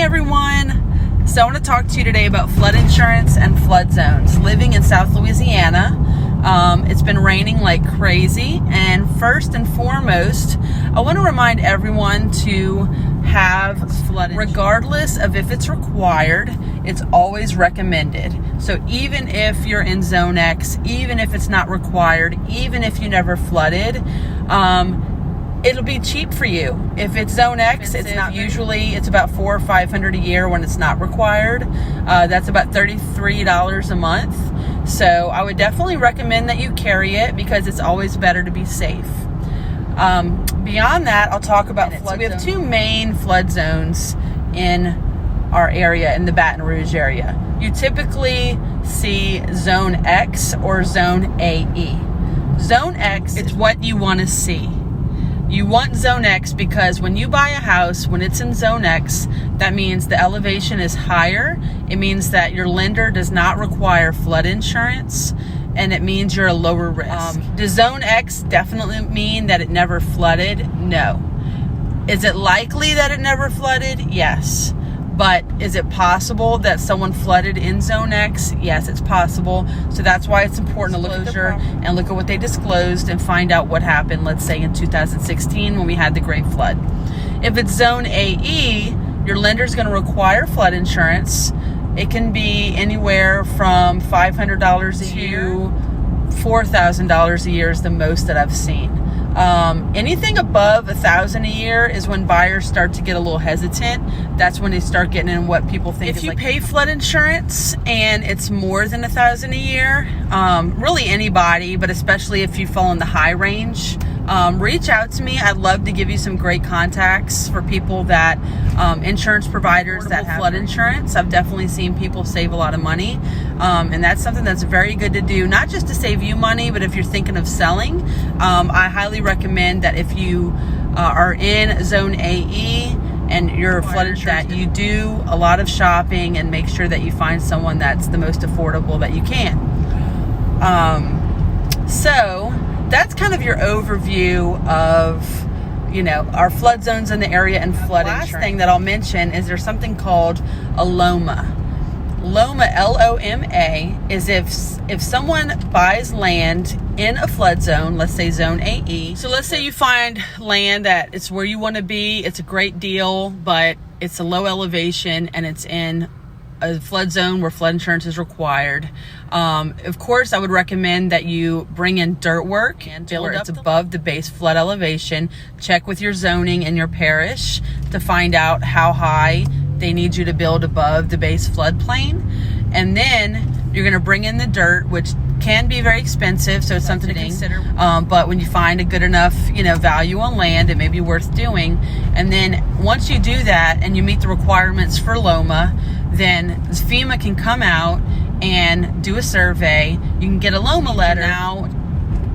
everyone. So I want to talk to you today about flood insurance and flood zones. Living in South Louisiana, it's been raining like crazy, and first and foremost, I want to remind everyone to have flood insurance. Regardless of if it's required, it's always recommended. So even if you're in Zone X, even if it's not required, even if you never flooded, it'll be cheap for you. If it's Zone X, it's not usually, it's about $400 or $500 a year when it's not required. That's about $33 a month. So I would definitely recommend that you carry it because it's always better to be safe. Beyond that, I'll talk about flood zones. We have two main flood zones in our area, in the Baton Rouge area. You typically see Zone X or Zone AE. Zone X, it's what you want to see. You want Zone X because when you buy a house, when it's in Zone X, that means the elevation is higher. It means that your lender does not require flood insurance, and it means you're a lower risk. Does Zone X definitely mean that it never flooded? No. Is it likely that it never flooded? Yes. But is it possible that someone flooded in Zone X? Yes, it's possible. So that's why it's important to look and look at what they disclosed and find out what happened, let's say in 2016 when we had the Great Flood. If it's Zone AE, your lender's going to require flood insurance. It can be anywhere from $500 a year to $4,000 a year is the most that I've seen. Anything above $1,000 a year is when buyers start to get a little hesitant. That's when they start getting in what people think. If you pay flood insurance and it's more than $1,000 a year, really anybody, but especially if you fall in the high range, reach out to me. I'd love to give you some great contacts for people that, insurance providers that have flood insurance. I've definitely seen people save a lot of money. And that's something that's very good to do, not just to save you money, but if you're thinking of selling, I highly recommend that if you are in Zone AE and you're flood insurance, that you do a lot of shopping and make sure that you find someone that's the most affordable that you can. So that's kind of your overview of, our flood zones in the area and flood insurance. Last thing that I'll mention is there's something called a LOMA. LOMA, L-O-M-A, is if someone buys land in a flood zone, let's say Zone AE. So let's say you find land that it's where you want to be, it's a great deal, but it's a low elevation and it's in a flood zone where flood insurance is required. Of course, I would recommend that you bring in dirt work and where it's above the base flood elevation. Check with your zoning in your parish to find out how high they need you to build above the base floodplain. And then you're going to bring in the dirt, which can be very expensive, so it's something to consider. But when you find a good enough, value on land, it may be worth doing. And then once you do that and you meet the requirements for LOMA, then FEMA can come out and do a survey. You can get a LOMA letter now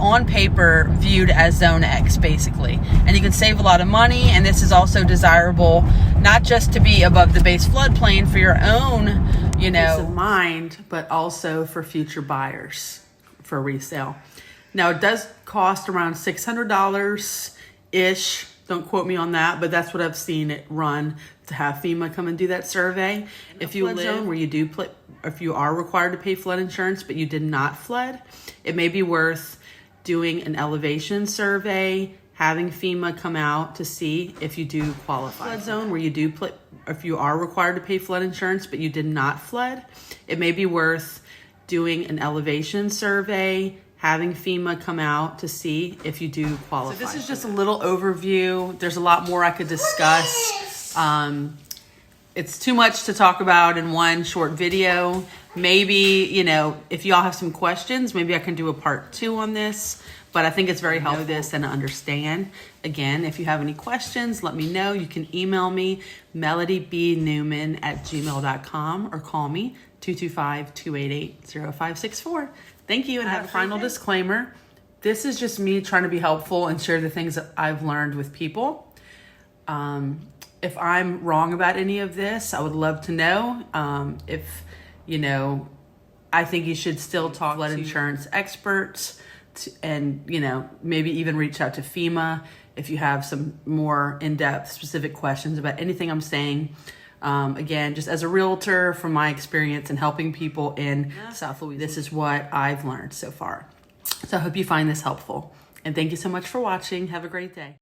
on paper viewed as Zone X, basically. And you can save a lot of money, and this is also desirable not just to be above the base floodplain for your own, peace of mind, but also for future buyers for resale. Now, it does cost around $600-ish. Don't quote me on that, but that's what I've seen it run to have FEMA come and do that survey. If you live zone where if you are required to pay flood insurance, but you did not flood, it may be worth doing an elevation survey, having FEMA come out to see if you do qualify. Flood zone where if you are required to pay flood insurance, but you did not flood, it may be worth doing an elevation survey, having FEMA come out to see if you do qualify. So this is just a little overview. There's a lot more I could discuss. It's too much to talk about in one short video. Maybe, if y'all have some questions, maybe I can do a part 2 on this. But I think it's very helpful this and to understand. Again, if you have any questions, let me know. You can email me, melodybnewman@gmail.com, or call me, 225-288-0564. Thank you, and have a final disclaimer. This is just me trying to be helpful and share the things that I've learned with people. If I'm wrong about any of this, I would love to know. If, I think you should still talk to flood insurance experts and, maybe even reach out to FEMA if you have some more in-depth specific questions about anything I'm saying. Again, just as a realtor, from my experience in helping people in South Louisiana, this is what I've learned so far. So I hope you find this helpful. And thank you so much for watching. Have a great day.